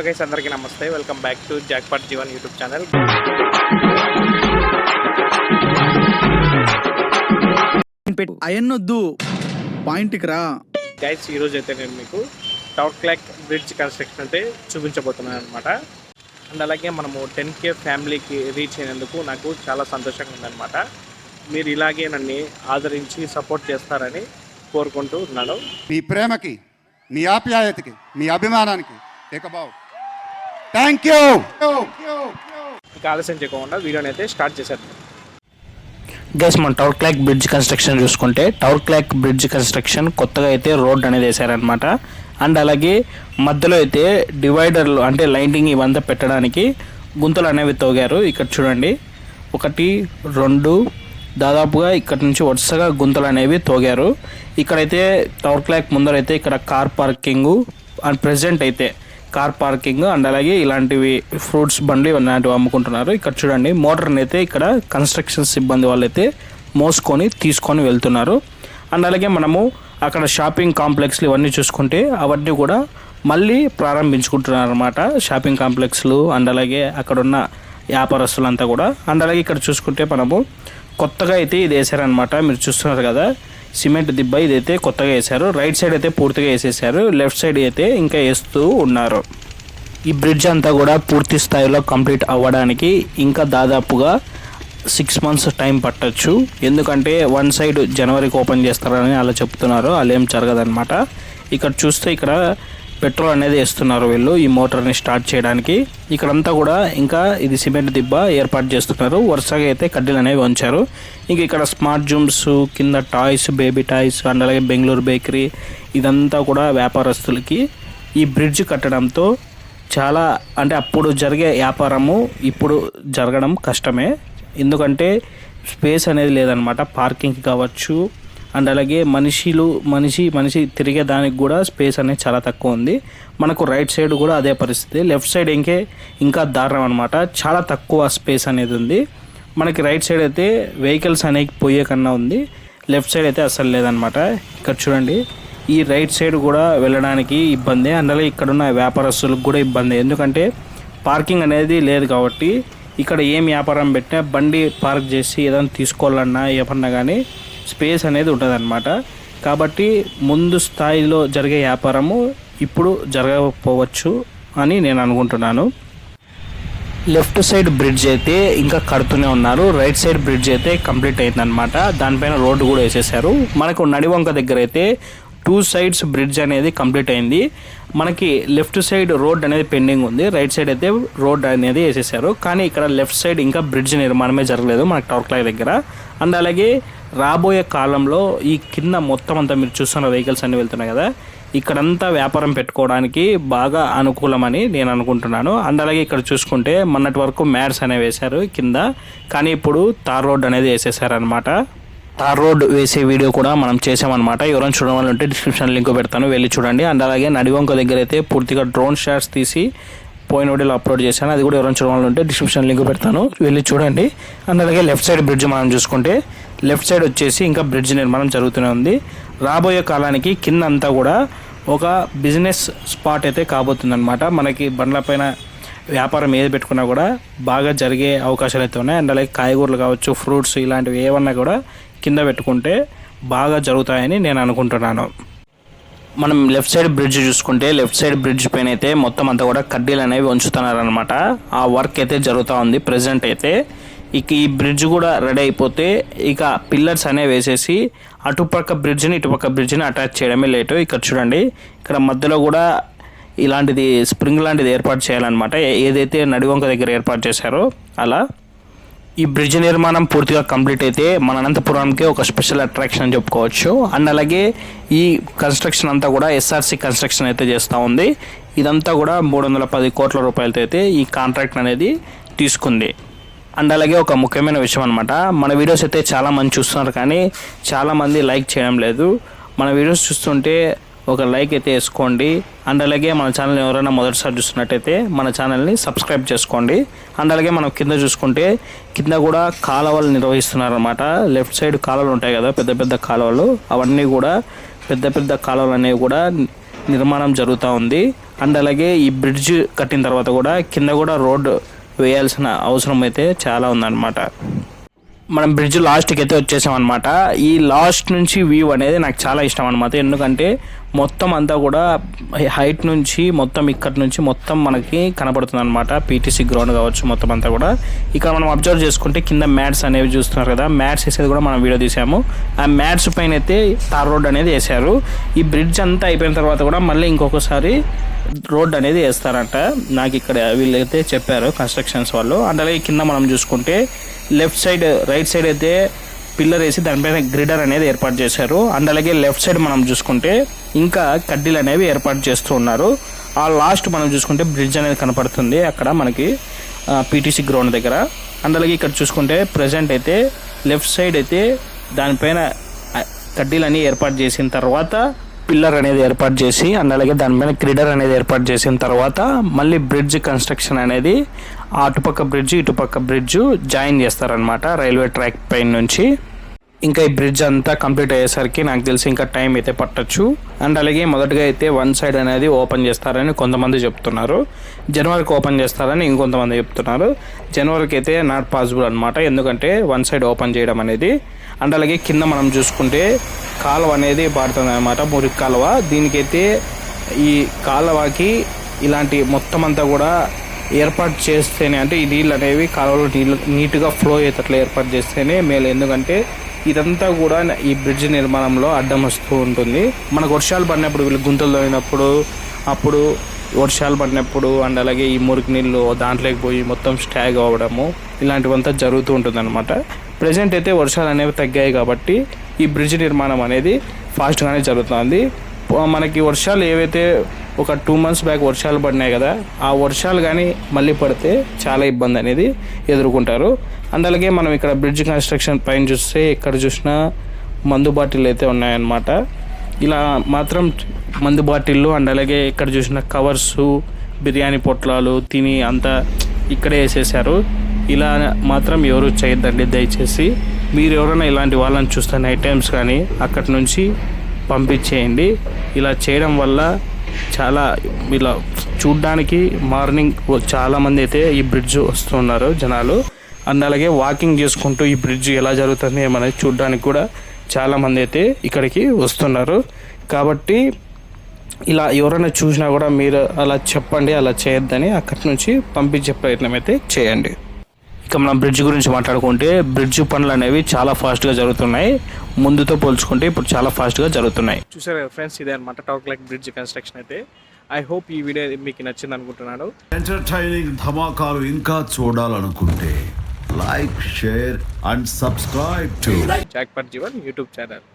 Guys అందరికీ నమస్తే. Welcome back to jackpot Jeevan YouTube channel. అయన్నొద్దు పాయింట్కి రా గైస్, ఈరోజు అయితే నేను మీకు టవర్ క్లాక్ బ్రిడ్జ్ కన్స్ట్రక్షన్ అయితే చూపించబోతున్నాను అనమాట. అండ్ అలాగే మనము 10K ఫ్యామిలీకి రీచ్ అయినందుకు నాకు చాలా సంతోషంగా ఉందన్నమాట. మీరు ఇలాగే నన్ను ఆదరించి సపోర్ట్ చేస్తారని కోరుకుంటూ ఉన్నాను. మీ ప్రేమకి, మీ ఆప్యాయతకి, మీ అభిమానానికి ఏకబావు థ్యాంక్ యూ. ఇక ఆలస్యం చేయకుండా వీడియోని అయితే స్టార్ట్ చేసేద్దాం. గైస్, మన టవర్ క్లాక్ బ్రిడ్జ్ కన్స్ట్రక్షన్ చూసుకుంటే టవర్ క్లాక్ బ్రిడ్జ్ కన్స్ట్రక్షన్ కొత్తగా అయితే రోడ్ అనేది వేసారనమాట. అండ్ అలాగే మధ్యలో అయితే డివైడర్లు అంటే లైటింగ్ ఇవంతా పెట్టడానికి గుంతలు అనేవి తోగారు. ఇక్కడ చూడండి, 1, 2 దాదాపుగా ఇక్కడ నుంచి వరుసగా గుంతలు అనేవి తోగారు. ఇక్కడైతే టవర్ క్లాక్ ముందరైతే ఇక్కడ కార్ పార్కింగ్ అండ్ ప్రెజెంట్ అయితే కార్ పార్కింగ్ అండ్ అలాగే ఇలాంటివి ఫ్రూట్స్ బండ్లు ఇలాంటివి అమ్ముకుంటున్నారు. ఇక్కడ చూడండి, మోటార్ని అయితే ఇక్కడ కన్స్ట్రక్షన్ సిబ్బంది వాళ్ళైతే మోసుకొని తీసుకొని వెళ్తున్నారు. అండ్ అలాగే మనము అక్కడ షాపింగ్ కాంప్లెక్స్లు ఇవన్నీ చూసుకుంటే అవన్నీ కూడా మళ్ళీ ప్రారంభించుకుంటున్నారు అనమాట. షాపింగ్ కాంప్లెక్స్లు అండ్ అలాగే అక్కడ ఉన్న వ్యాపారస్తులంతా కూడా. అండ్ అలాగే ఇక్కడ చూసుకుంటే మనము కొత్తగా అయితే ఇది వేసారనమాట. మీరు చూస్తున్నారు కదా, సిమెంట్ దిబ్బ ఇదైతే కొత్తగా వేశారు. రైట్ సైడ్ అయితే పూర్తిగా వేసేసారు, లెఫ్ట్ సైడ్ అయితే ఇంకా వేస్తూ ఉన్నారు. ఈ బ్రిడ్జ్ అంతా కూడా పూర్తి స్థాయిలో కంప్లీట్ అవ్వడానికి ఇంకా దాదాపుగా 6 months టైం పట్టచ్చు. ఎందుకంటే వన్ సైడ్ జనవరికి ఓపెన్ చేస్తారని అలా చెప్తున్నారు. అలా ఏం జరగదనమాట. ఇక్కడ చూస్తే ఇక్కడ పెట్రోల్ అనేది వేస్తున్నారు వీళ్ళు ఈ మోటార్ని స్టార్ట్ చేయడానికి. ఇక్కడంతా కూడా ఇంకా ఇది సిమెంట్ దిబ్బ ఏర్పాటు చేస్తున్నారు. వరుసగా అయితే కడ్డీలు అనేవి ఉంచారు. ఇంక ఇక్కడ స్మార్ట్ జూమ్స్, కింద టాయ్స్, బేబీ టాయ్స్ అండ్ అలాగే బెంగళూరు బేకరీ ఇదంతా కూడా వ్యాపారస్తులకి ఈ బ్రిడ్జ్ కట్టడంతో చాలా అంటే అప్పుడు జరిగే వ్యాపారము ఇప్పుడు జరగడం కష్టమే. ఎందుకంటే స్పేస్ అనేది లేదనమాట. పార్కింగ్ కావచ్చు అండ్ అలాగే మనిషి తిరిగే దానికి కూడా స్పేస్ అనేది చాలా తక్కువ ఉంది. మనకు రైట్ సైడ్ కూడా అదే పరిస్థితి. లెఫ్ట్ సైడ్ ఇంకా దారుణం అనమాట. చాలా తక్కువ స్పేస్ అనేది ఉంది. మనకి రైట్ సైడ్ అయితే వెహికల్స్ అనేవి పోయే కన్నా ఉంది, లెఫ్ట్ సైడ్ అయితే అసలు లేదనమాట. ఇక్కడ చూడండి, ఈ రైట్ సైడ్ కూడా వెళ్ళడానికి ఇబ్బంది. అందులో ఇక్కడ ఉన్న వ్యాపారస్తులకు కూడా ఇబ్బంది. ఎందుకంటే పార్కింగ్ అనేది లేదు కాబట్టి ఇక్కడ ఏం వ్యాపారం పెట్టినా బండి పార్క్ చేసి ఏదైనా తీసుకోవాలన్నా ఏమన్నా కానీ స్పేస్ అనేది ఉంటుందన్నమాట. కాబట్టి ముందు స్థాయిలో జరిగే వ్యాపారము ఇప్పుడు జరగకపోవచ్చు అని నేను అనుకుంటున్నాను. లెఫ్ట్ సైడ్ బ్రిడ్జ్ అయితే ఇంకా కడుతూనే ఉన్నారు. రైట్ సైడ్ బ్రిడ్జ్ అయితే కంప్లీట్ అయిందనమాట. దానిపైన రోడ్డు కూడా వేసేసారు. మనకు నడివంక దగ్గర అయితే 2 sides బ్రిడ్జ్ అనేది కంప్లీట్ అయింది. మనకి లెఫ్ట్ సైడ్ రోడ్ అనేది పెండింగ్ ఉంది. రైట్ సైడ్ అయితే రోడ్ అనేది వేసేసారు. కానీ ఇక్కడ లెఫ్ట్ సైడ్ ఇంకా బ్రిడ్జ్ నిర్మాణమే జరగలేదు మనకి టవర్ క్లాక్ దగ్గర. అండ్ అలాగే రాబోయే కాలంలో ఈ కింద మొత్తం అంతా మీరు చూస్తున్న వెహికల్స్ అన్నీ వెళ్తున్నాయి కదా, ఇక్కడంతా వ్యాపారం పెట్టుకోవడానికి బాగా అనుకూలమని నేను అనుకుంటున్నాను. అండ్ అలాగే ఇక్కడ చూసుకుంటే మొన్నటి వరకు మ్యాట్స్ అనేవి వేశారు కింద, కానీ ఇప్పుడు తార్ రోడ్ అనేది వేసేసారనమాట. తార్ రోడ్ వేసే వీడియో కూడా మనం చేసామన్నమాట. ఎవరైనా చూడాలంటే డిస్క్రిప్షన్ లింక్ పెడతాను, వెళ్ళి చూడండి. అండ్ అలాగే నడివంక దగ్గర అయితే పూర్తిగా డ్రోన్ షాట్స్ తీసి పోయిన వీడియోలో అప్లోడ్ చేశాను. అది కూడా ఎవరైనా చూడాలంటే డిస్క్రిప్షన్ లింక్ పెడతాను, వెళ్ళి చూడండి. అండ్ అలాగే లెఫ్ట్ సైడ్ బ్రిడ్జ్ మనం చూసుకుంటే లెఫ్ట్ సైడ్ వచ్చేసి ఇంకా బ్రిడ్జ్ నిర్మాణం జరుగుతూనే ఉంది. రాబోయే కాలానికి కింద అంతా కూడా ఒక బిజినెస్ స్పాట్ అయితే కాబోతుందన్నమాట. మనకి బండ్ల పైన వ్యాపారం ఏది పెట్టుకున్నా కూడా బాగా జరిగే అవకాశాలు అయితే ఉన్నాయి. అండ్ అలాగే కాయగూరలు కావచ్చు, ఫ్రూట్స్ ఇలాంటివి ఏమన్నా కూడా కింద పెట్టుకుంటే బాగా జరుగుతాయని నేను అనుకుంటున్నాను. మనం లెఫ్ట్ సైడ్ బ్రిడ్జ్ చూసుకుంటే లెఫ్ట్ సైడ్ బ్రిడ్జ్ పైన అయితే మొత్తం అంతా కూడా కడ్డీలు అనేవి ఉంచుతున్నారనమాట. ఆ వర్క్ అయితే జరుగుతూ ఉంది ప్రెజెంట్ అయితే. ఇక ఈ బ్రిడ్జ్ కూడా రెడీ అయిపోతే ఇక పిల్లర్స్ అనేవి వేసేసి అటుపక్క బ్రిడ్జ్ని ఇటుపక్క బ్రిడ్జ్ని అటాచ్ చేయడమే లేటు. ఇక్కడ చూడండి, ఇక్కడ మధ్యలో కూడా ఇలాంటిది స్ప్రింగ్ లాంటిది ఏర్పాటు చేయాలన్నమాట. ఏదైతే నడివంక దగ్గర ఏర్పాటు చేశారో అలా. ఈ బ్రిడ్జ్ నిర్మాణం పూర్తిగా కంప్లీట్ అయితే మన అనంతపురానికి ఒక స్పెషల్ అట్రాక్షన్ అని చెప్పుకోవచ్చు. అండ్ అలాగే ఈ కన్స్ట్రక్షన్ అంతా కూడా SRC కన్స్ట్రక్షన్ అయితే చేస్తూ ఉంది. ఇదంతా కూడా 310 కోట్ల రూపాయలతో అయితే ఈ కాంట్రాక్ట్ అనేది తీసుకుంది. అండ్ అలాగే ఒక ముఖ్యమైన విషయం అనమాట, మన వీడియోస్ అయితే చాలామంది చూస్తున్నారు కానీ చాలామంది లైక్ చేయడం లేదు. మన వీడియోస్ చూస్తుంటే ఒక లైక్ అయితే వేసుకోండి. అండ్ అలాగే మన ఛానల్ని ఎవరైనా మొదటిసారి చూస్తున్నట్టయితే మన ఛానల్ని సబ్స్క్రైబ్ చేసుకోండి. అండ్ అలాగే మనం కింద చూసుకుంటే కింద కూడా కాలువలు నిర్వహిస్తున్నారన్నమాట. లెఫ్ట్ సైడ్ కాలువలు ఉంటాయి కదా, పెద్ద పెద్ద కాలువలు, అవన్నీ కూడా పెద్ద పెద్ద కాలువలు అనేవి కూడా నిర్మాణం జరుగుతూ ఉంది. అండ్ అలాగే ఈ బ్రిడ్జ్ కట్టిన తర్వాత కూడా కింద కూడా రోడ్ వేయాల్సిన అవసరం అయితే చాలా ఉందన్నమాట. మనం బ్రిడ్జ్ లాస్ట్కి అయితే వచ్చేసాం అనమాట. ఈ లాస్ట్ నుంచి వ్యూ అనేది నాకు చాలా ఇష్టం అనమాట. ఎందుకంటే మొత్తం అంతా కూడా హైట్ నుంచి మొత్తం ఇక్కడి నుంచి మొత్తం మనకి కనపడుతుంది అనమాట. పీటీసీ గ్రౌండ్ కావచ్చు మొత్తం అంతా కూడా. ఇక్కడ మనం అబ్జర్వ్ చేసుకుంటే కింద మ్యాట్స్ అనేవి చూస్తున్నారు కదా, మ్యాట్స్ వేసేది కూడా మనం వీడియో తీసాము. ఆ మ్యాట్స్ పైన అయితే తార్ రోడ్ అనేది వేసారు. ఈ బ్రిడ్జ్ అంతా అయిపోయిన తర్వాత కూడా మళ్ళీ ఇంకొకసారి రోడ్ అనేది వేస్తారంట. నాకు ఇక్కడ వీళ్ళైతే చెప్పారు కన్స్ట్రక్షన్స్ వాళ్ళు. అండ్ అలాగే కింద మనం చూసుకుంటే లెఫ్ట్ సైడ్ రైట్ సైడ్ అయితే పిల్లర్ వేసి దానిపైన గ్రిడర్ అనేది ఏర్పాటు చేశారు. అండ్ అలాగే లెఫ్ట్ సైడ్ మనం చూసుకుంటే ఇంకా కడ్డీలు అనేవి ఏర్పాటు చేస్తూ ఉన్నారు. ఆ లాస్ట్ మనం చూసుకుంటే బ్రిడ్జ్ అనేది కనపడుతుంది అక్కడ మనకి పీటీసీ గ్రౌండ్ దగ్గర. అండ్ అలాగే ఇక్కడ చూసుకుంటే ప్రజెంట్ అయితే లెఫ్ట్ సైడ్ అయితే దానిపైన కడ్డీలన్నీ ఏర్పాటు చేసిన తర్వాత పిల్లర్ అనేది ఏర్పాటు చేసి అండ్ అలాగే దానిపైన గ్రిడర్ అనేది ఏర్పాటు చేసిన తర్వాత మళ్ళీ బ్రిడ్జ్ కన్స్ట్రక్షన్ అనేది అటుపక్క బ్రిడ్జ్ ఇటుపక్క బ్రిడ్జ్ జాయిన్ చేస్తారనమాట రైల్వే ట్రాక్ పైన నుంచి. ఇంకా ఈ బ్రిడ్జ్ అంతా కంప్లీట్ అయ్యేసరికి నాకు తెలిసి ఇంకా టైం అయితే పట్టచ్చు. అండ్ అలాగే మొదటగా అయితే వన్ సైడ్ అనేది ఓపెన్ చేస్తారని కొంతమంది చెప్తున్నారు, జనవరికి ఓపెన్ చేస్తారని ఇంకొంతమంది చెప్తున్నారు. జనవరికి అయితే నాట్ పాసిబుల్ అనమాట, ఎందుకంటే వన్ సైడ్ ఓపెన్ చేయడం అనేది. అండ్ అలాగే కింద మనం చూసుకుంటే కాలువ అనేది పాడుతుంది అనమాట, మురికి కాలువ. దీనికైతే ఈ కాలువకి ఇలాంటి మొత్తం అంతా కూడా ఏర్పాటు చేస్తేనే, అంటే ఈ నీళ్ళు అనేవి కాలువలో నీట్గా ఫ్లో అయ్యేటట్లు ఏర్పాటు చేస్తేనే మేలు. ఎందుకంటే ఇదంతా కూడా ఈ బ్రిడ్జ్ నిర్మాణంలో అడ్డం వస్తూ ఉంటుంది. మనకు వర్షాలు పడినప్పుడు వీళ్ళు గుంతలు తవ్వినప్పుడు అప్పుడు వర్షాలు పడినప్పుడు అండ్ అలాగే ఈ మురికి నీళ్ళు దాంట్లోకి పోయి మొత్తం స్టాగ్ అవ్వడము ఇలాంటివంతా జరుగుతూ ఉంటుంది అనమాట. ప్రజెంట్ అయితే వర్షాలు అనేవి తగ్గాయి కాబట్టి ఈ బ్రిడ్జ్ నిర్మాణం అనేది ఫాస్ట్గానే జరుగుతుంది. మనకి వర్షాలు ఏవైతే ఒక 2 months బ్యాక్ వర్షాలు పడినాయి కదా, ఆ వర్షాలు కానీ మళ్ళీ పడితే చాలా ఇబ్బంది అనేది ఎదుర్కొంటారు. అండ్ అలాగే మనం ఇక్కడ బ్రిడ్జ్ కన్స్ట్రక్షన్ పైన చూస్తే ఎక్కడ చూసినా మందు బాటిల్ అయితే ఉన్నాయన్నమాట. ఇలా మాత్రం మందు బాటిళ్ళు అండ్ అలాగే ఇక్కడ చూసిన కవర్సు బిర్యానీ పొట్లాలు తిని అంతా ఇక్కడే వేసేసారు. ఇలా మాత్రం ఎవరు చేయొద్దండి దయచేసి. మీరు ఎవరైనా ఇలాంటి వాళ్ళని చూస్తే నైట్ టైమ్స్ కానీ అక్కడి నుంచి పంపించేయండి. ఇలా చేయడం వల్ల చాలా ఇలా చూడ్డానికి మార్నింగ్ చాలామంది అయితే ఈ బ్రిడ్జ్ వస్తున్నారు జనాలు. అండ్ అలాగే వాకింగ్ చేసుకుంటూ ఈ బ్రిడ్జ్ ఎలా జరుగుతుంది ఏమనేది చూడ్డానికి కూడా చాలామంది అయితే ఇక్కడికి వస్తున్నారు. కాబట్టి ఇలా ఎవరైనా చూసినా కూడా మీరు అలా చెప్పండి, అలా చేయొద్దని అక్కడి నుంచి పంపించే ప్రయత్నం అయితే చేయండి. ఇక మనం బ్రిడ్జ్ గురించి మాట్లాడుకుంటే బ్రిడ్జ్ పనులు అనేవి చాలా ఫాస్ట్గా జరుగుతున్నాయి. ముందుతో పోల్చుకుంటే ఇప్పుడు చాలా ఫాస్ట్గా జరుగుతున్నాయి. చూసారు కదా ఫ్రెండ్స్, ఇదే అనమాట టవర్ క్లాక్ బ్రిడ్జ్ కన్స్ట్రక్షన్ అయితే. ఐ హోప్ ఈ వీడియో మీకు నచ్చింది అనుకుంటున్నాను. ఎంటర్టైనింగ్ ధమాకాలు ఇంకా చూడాలనుకుంటే like, share and subscribe to jackpot Jeevan YouTube channel.